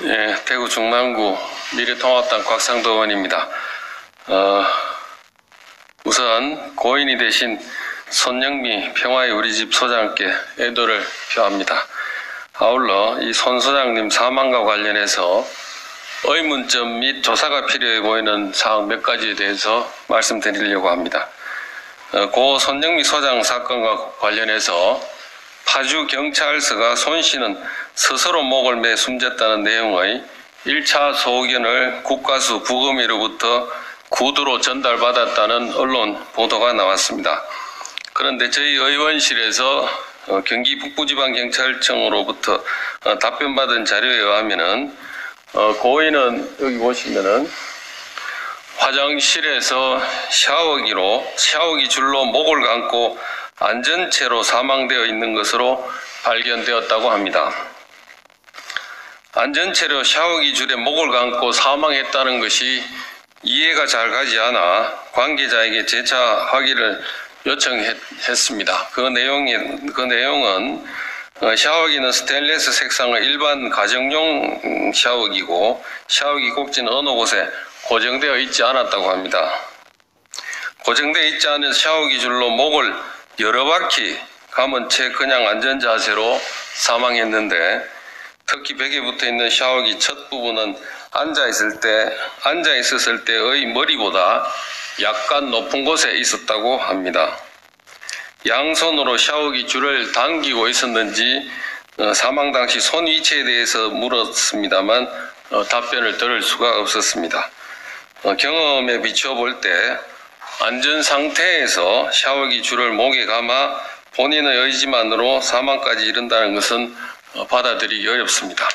네, 대구 중랑구 미래통합당 곽상도 의원입니다. 우선 고인이 되신 손영미 평화의 우리집 소장께 애도를 표합니다. 아울러 이 손 소장님 사망과 관련해서 의문점 및 조사가 필요해 보이는 사항 몇 가지에 대해서 말씀드리려고 합니다. 고 손영미 소장 사건과 관련해서 파주경찰서가 손 씨는 스스로 목을 매 숨졌다는 내용의 1차 소견을 국가수 부검위로부터 구두로 전달받았다는 언론 보도가 나왔습니다. 그런데 저희 의원실에서 경기 북부지방경찰청으로부터 답변받은 자료에 의하면은 고인은 여기 보시면은 화장실에서 샤워기 줄로 목을 감고 안전체로 사망되어 있는 것으로 발견되었다고 합니다. 안전체로 샤워기 줄에 목을 감고 사망했다는 것이 이해가 잘 가지 않아 관계자에게 재차 확인을 요청했습니다. 그 내용은 샤워기는 스테인리스 색상의 일반 가정용 샤워기고 샤워기 꼭지는 어느 곳에 고정되어 있지 않았다고 합니다. 고정되어 있지 않은 샤워기 줄로 목을 여러 바퀴 감은 채 그냥 앉은 자세로 사망했는데, 특히 벽에 붙어 있는 샤워기 첫 부분은 앉아 있었을 때의 머리보다 약간 높은 곳에 있었다고 합니다. 양손으로 샤워기 줄을 당기고 있었는지 사망 당시 손 위치에 대해서 물었습니다만 답변을 들을 수가 없었습니다. 경험에 비추어 볼 때 앉은 상태에서 샤워기 줄을 목에 감아 본인의 의지만으로 사망까지 이른다는 것은 받아들이기 어렵습니다.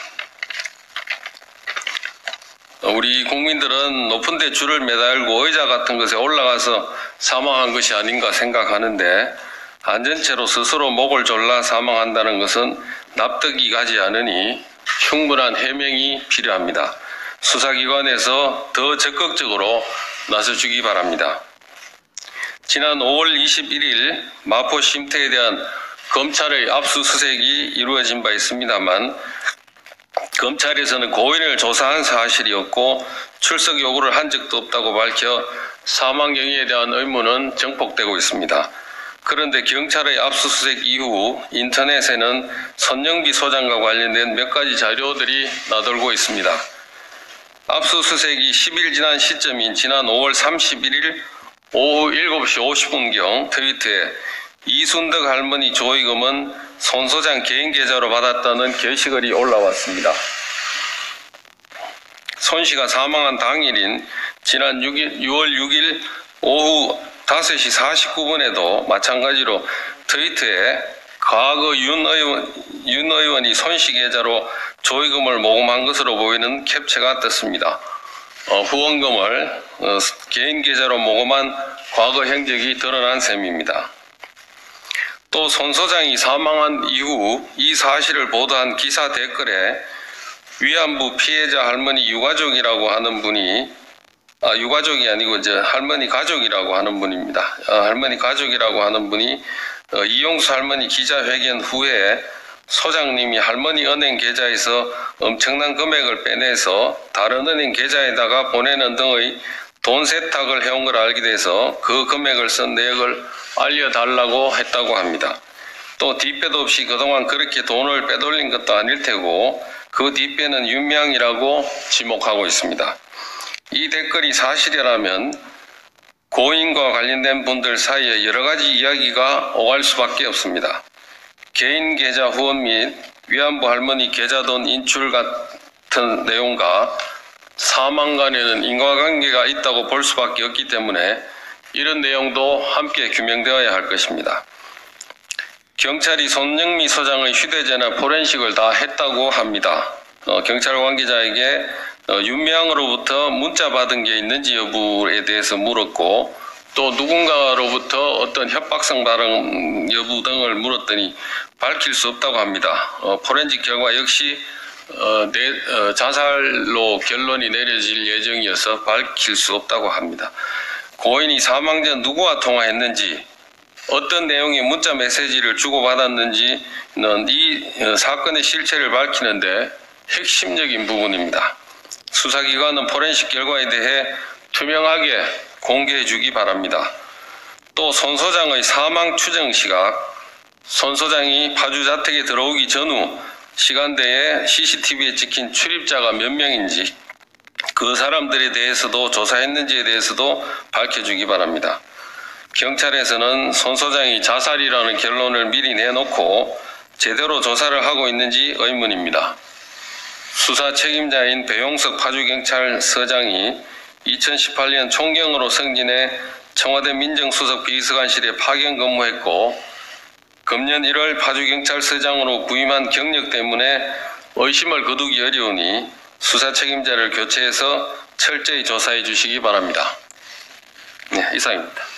우리 국민들은 높은 데 줄을 매달고 의자 같은 것에 올라가서 사망한 것이 아닌가 생각하는데, 안전체로 스스로 목을 졸라 사망한다는 것은 납득이 가지 않으니 충분한 해명이 필요합니다. 수사기관에서 더 적극적으로 나서주기 바랍니다. 지난 5월 21일 마포 쉼터에 대한 검찰의 압수수색이 이루어진 바 있습니다만, 검찰에서는 고인을 조사한 사실이 없고 출석 요구를 한 적도 없다고 밝혀 사망 경위에 대한 의문은 정폭되고 있습니다. 그런데 경찰의 압수수색 이후 인터넷에는 손영미 소장과 관련된 몇 가지 자료들이 나돌고 있습니다. 압수수색이 10일 지난 시점인 지난 5월 31일 오후 7시 50분경 트위터에 이순덕 할머니 조의금은 손 소장 개인 계좌로 받았다는 게시글이 올라왔습니다. 손 씨가 사망한 당일인 지난 6월 6일 오후 5시 49분에도 마찬가지로 트위터에 과거 윤 의원이 손 씨 계좌로 조의금을 모금한 것으로 보이는 캡처가 떴습니다. 후원금을 개인 계좌로 모금한 과거 행적이 드러난 셈입니다. 또 손 소장이 사망한 이후 이 사실을 보도한 기사 댓글에 위안부 피해자 할머니 유가족이라고 하는 분이 유가족이 아니고 할머니 가족이라고 하는 분입니다. 할머니 가족이라고 하는 분이 이용수 할머니 기자회견 후에 소장님이 할머니 은행 계좌에서 엄청난 금액을 빼내서 다른 은행 계좌에다가 보내는 등의 돈 세탁을 해온 걸 알게 돼서 그 금액을 쓴 내역을 알려달라고 했다고 합니다. 또 뒷배도 없이 그동안 그렇게 돈을 빼돌린 것도 아닐 테고 그 뒷배는 윤명이라고 지목하고 있습니다. 이 댓글이 사실이라면 고인과 관련된 분들 사이에 여러 가지 이야기가 오갈 수밖에 없습니다. 개인 계좌 후원 및 위안부 할머니 계좌돈 인출 같은 내용과 사망 간에는 인과관계가 있다고 볼 수밖에 없기 때문에 이런 내용도 함께 규명되어야 할 것입니다. 경찰이 손영미 소장의 휴대전화 포렌식을 다 했다고 합니다. 경찰 관계자에게 윤명으로부터 문자 받은 게 있는지 여부에 대해서 물었고, 또 누군가로부터 어떤 협박성 발언 여부 등을 물었더니 밝힐 수 없다고 합니다. 포렌식 결과 역시 자살로 결론이 내려질 예정이어서 밝힐 수 없다고 합니다. 고인이 사망 전 누구와 통화했는지, 어떤 내용의 문자 메시지를 주고받았는지는 이 사건의 실체를 밝히는데 핵심적인 부분입니다. 수사기관은 포렌식 결과에 대해 투명하게 공개해 주기 바랍니다. 또 손 소장의 사망 추정 시각, 손 소장이 파주 자택에 들어오기 전후 시간대에 CCTV에 찍힌 출입자가 몇 명인지, 그 사람들에 대해서도 조사했는지에 대해서도 밝혀주기 바랍니다. 경찰에서는 손 소장이 자살이라는 결론을 미리 내놓고 제대로 조사를 하고 있는지 의문입니다. 수사 책임자인 배용석 파주경찰서장이 2018년 총경으로 승진해 청와대 민정수석 비서관실에 파견 근무했고 금년 1월 파주경찰서장으로 부임한 경력 때문에 의심을 거두기 어려우니 수사 책임자를 교체해서 철저히 조사해 주시기 바랍니다. 네, 이상입니다.